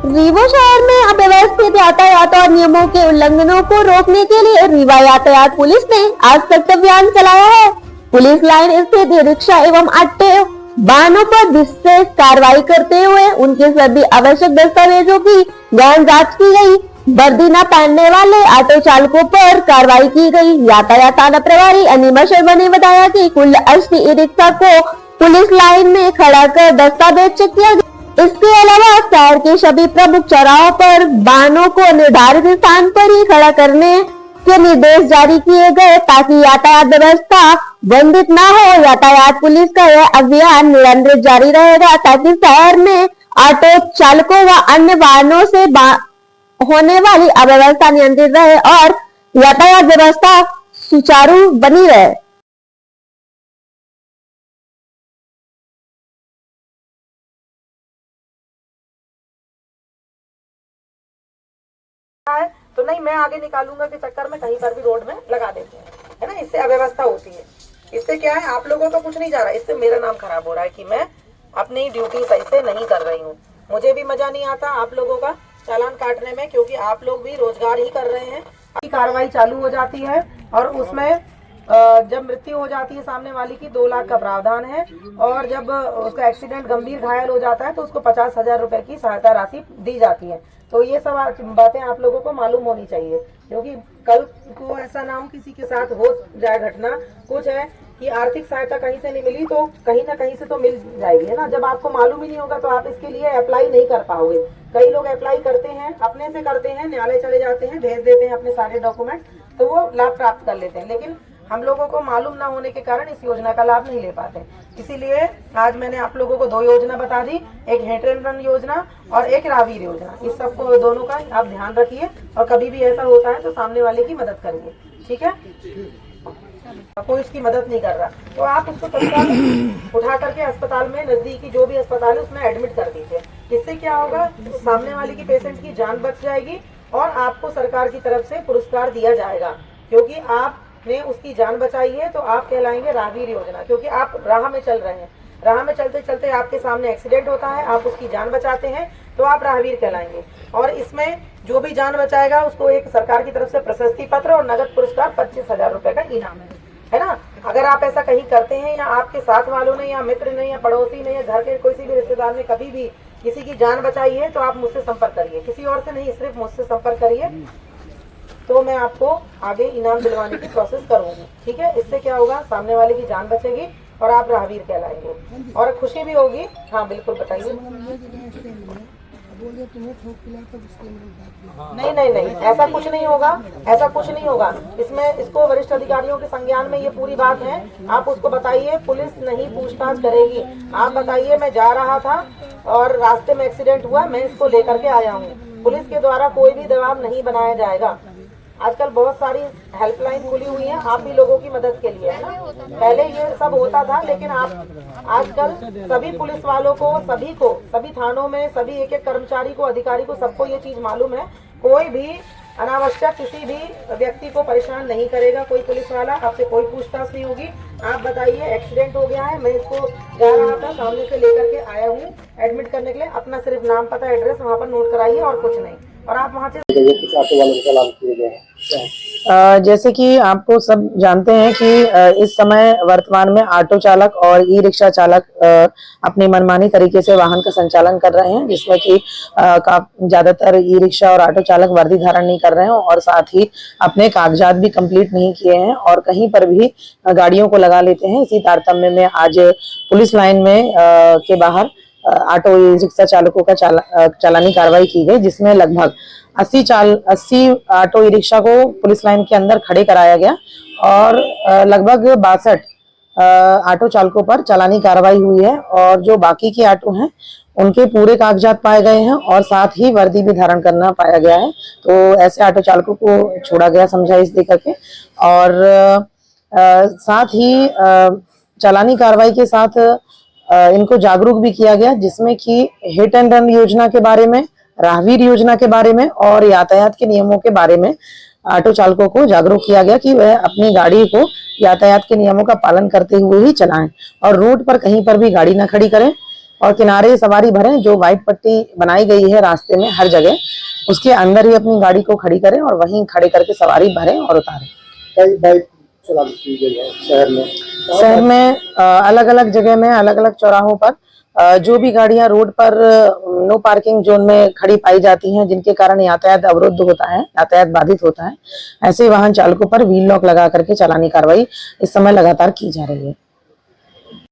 रीवा शहर में अव्यवस्थित यातायात और नियमों के उल्लंघनों को रोकने के लिए रीवा यातायात पुलिस ने आज सख्त अभियान चलाया है। पुलिस लाइन स्थित रिक्शा एवं ऑटो वाहनों पर विशेष कार्रवाई करते हुए उनके सभी आवश्यक दस्तावेजों की गहन जांच की गई। वर्दी न पहनने वाले ऑटो चालकों पर कार्रवाई की गई। यातायात थाना प्रभारी अनिमा शर्मा ने बताया कि कुल 80 ई रिक्शा को पुलिस लाइन में खड़ा कर दस्तावेज चेक किया गया। इसके अलावा शहर के सभी प्रमुख चौराहों पर वाहनों को निर्धारित स्थान पर ही खड़ा करने के निर्देश जारी किए गए ताकि यातायात व्यवस्था बाधित न हो। यातायात पुलिस का यह अभियान निरंतर जारी रहेगा ताकि शहर में ऑटो चालकों व अन्य वाहनों से होने वाली अव्यवस्था नियंत्रित रहे और यातायात व्यवस्था सुचारू बनी रहे। है तो नहीं, मैं आगे निकालूंगा के चक्कर में कहीं पर भी रोड में लगा देते हैं, है ना। इससे अव्यवस्था होती है। इससे क्या है, आप लोगों का कुछ नहीं जा रहा, इससे मेरा नाम खराब हो रहा है कि मैं अपनी ड्यूटी सही से नहीं कर रही हूँ। मुझे भी मजा नहीं आता आप लोगों का चालान काटने में, क्योंकि आप लोग भी रोजगार ही कर रहे हैं। कार्रवाई चालू हो जाती है और उसमें जब मृत्यु हो जाती है सामने वाली की 2 लाख का प्रावधान है, और जब उसका एक्सीडेंट गंभीर घायल हो जाता है तो उसको 50,000 रुपए की सहायता राशि दी जाती है। तो ये सब बातें आप लोगों को मालूम होनी चाहिए, क्योंकि कल को ऐसा ना हो किसी के साथ हो जाए घटना। कुछ है कि आर्थिक सहायता कहीं से नहीं मिली तो कहीं ना कहीं से तो मिल जाएगी, है ना। जब आपको मालूम ही नहीं होगा तो आप इसके लिए अप्लाई नहीं कर पाओगे। कई लोग अप्लाई करते हैं, अपने से करते हैं, न्यायालय चले जाते हैं, भेज देते हैं अपने सारे डॉक्यूमेंट, तो वो लाभ प्राप्त कर लेते हैं। लेकिन हम लोगों को मालूम ना होने के कारण इस योजना का लाभ नहीं ले पाते। इसीलिए आज मैंने आप लोगों को 2 योजना बता दी, एक हिट एंड रन योजना और एक राहगीर योजना। इस सबको दोनों का आप ध्यान रखिए और कभी भी ऐसा होता है तो सामने वाले की मदद करिए, ठीक है। कोई उसकी मदद नहीं कर रहा तो आप उसको तत्काल उठा करके अस्पताल में, नजदीकी जो भी अस्पताल है उसमें एडमिट कर दीजिए। इससे क्या होगा, सामने वाले की पेशेंट की जान बच जाएगी और आपको सरकार की तरफ से पुरस्कार दिया जाएगा, क्योंकि आपने उसकी जान बचाई है। तो आप कहलाएंगे राहगीर योजना, क्योंकि आप राह में चल रहे हैं, राह में चलते चलते आपके सामने एक्सीडेंट होता है, आप उसकी जान बचाते हैं तो आप राहगीर कहलाएंगे। और इसमें जो भी जान बचाएगा उसको एक सरकार की तरफ से प्रशस्ति पत्र और नगद पुरस्कार 25,000 रुपए का इनाम है ना। अगर आप ऐसा कहीं करते हैं या आपके साथ वालों ने या मित्र ने या पड़ोसी ने या घर के कोई भी रिश्तेदार ने कभी भी किसी की जान बचाई है तो आप मुझसे संपर्क करिए, किसी और से नहीं, सिर्फ मुझसे संपर्क करिए, तो मैं आपको आगे इनाम दिलवाने की प्रोसेस करूंगी, ठीक है। इससे क्या होगा, सामने वाले की जान बचेगी और आप राहगीर कहलाएंगे और खुशी भी होगी। हाँ बिल्कुल, बताइए। नहीं नहीं नहीं, ऐसा कुछ नहीं होगा, ऐसा कुछ नहीं होगा। इसमें इसको वरिष्ठ अधिकारियों के संज्ञान में ये पूरी बात है। आप उसको बताइए, पुलिस नहीं पूछताछ करेगी। आप बताइए मैं जा रहा था और रास्ते में एक्सीडेंट हुआ, मैं इसको लेकर के आया हूँ। पुलिस के द्वारा कोई भी दबाव नहीं बनाया जाएगा। आजकल बहुत सारी हेल्पलाइन खुली हुई है आप भी लोगों की मदद के लिए, है ना। पहले ये सब होता था, लेकिन आप आजकल सभी पुलिस वालों को, सभी को, सभी थानों में सभी एक एक कर्मचारी को, अधिकारी को, सबको ये चीज मालूम है। कोई भी अनावश्यक किसी भी व्यक्ति को परेशान नहीं करेगा कोई पुलिस वाला, आपसे कोई पूछताछ नहीं होगी। आप बताइए एक्सीडेंट हो गया है, मैं इसको जा रहा था, सामने से लेकर के आया हूँ एडमिट करने के लिए, अपना सिर्फ नाम पता एड्रेस वहाँ पर नोट कराइए और कुछ नहीं, और आप वहाँ से जैसे कि आपको सब जानते हैं कि इस समय वर्तमान में ऑटो चालक और ई रिक्शा चालक अपनी मनमानी तरीके से वाहन का संचालन कर रहे हैं, जिसमें कि ज्यादातर ई रिक्शा और ऑटो चालक वर्दी धारण नहीं कर रहे हैं और साथ ही अपने कागजात भी कंप्लीट नहीं किए हैं और कहीं पर भी गाड़ियों को लगा लेते हैं। इसी तारतम्य में आज पुलिस लाइन में के बाहर ऑटो ई रिक्शा चालकों का चालानी कार्रवाई की गई, जिसमें लगभग 80 ऑटो ई रिक्शा को पुलिस लाइन के अंदर खड़े कराया गया और लगभग 62 ऑटो चालकों पर चालानी कार्रवाई हुई है। और जो बाकी के ऑटो हैं उनके पूरे कागजात पाए गए हैं और साथ ही वर्दी भी धारण करना पाया गया है। तो ऐसे ऑटो चालकों को छोड़ा गया समझाइश दे करके, और साथ ही चालानी कार्रवाई के साथ इनको जागरूक भी किया गया, जिसमें कि हिट एंड रन योजना के बारे में, राहगीर योजना के बारे में और यातायात के नियमों के बारे में ऑटो चालकों को जागरूक किया गया कि वह अपनी गाड़ी को यातायात के नियमों का पालन करते हुए ही चलाएं और रोड पर कहीं पर भी गाड़ी ना खड़ी करें और किनारे सवारी भरें, जो व्हाइट पट्टी बनाई गई है रास्ते में हर जगह, उसके अंदर ही अपनी गाड़ी को खड़ी करें और वहीं खड़े करके सवारी भरें और उतारें। कई बाइक चला की गई है शहर में अलग अलग जगह में, अलग अलग चौराहों पर जो भी गाड़ियां रोड पर नो पार्किंग जोन में खड़ी पाई जाती हैं, जिनके कारण यातायात अवरुद्ध होता है, यातायात बाधित होता है, ऐसे वाहन चालकों पर व्हील लॉक लगा करके चालानी कार्रवाई इस समय लगातार की जा रही है।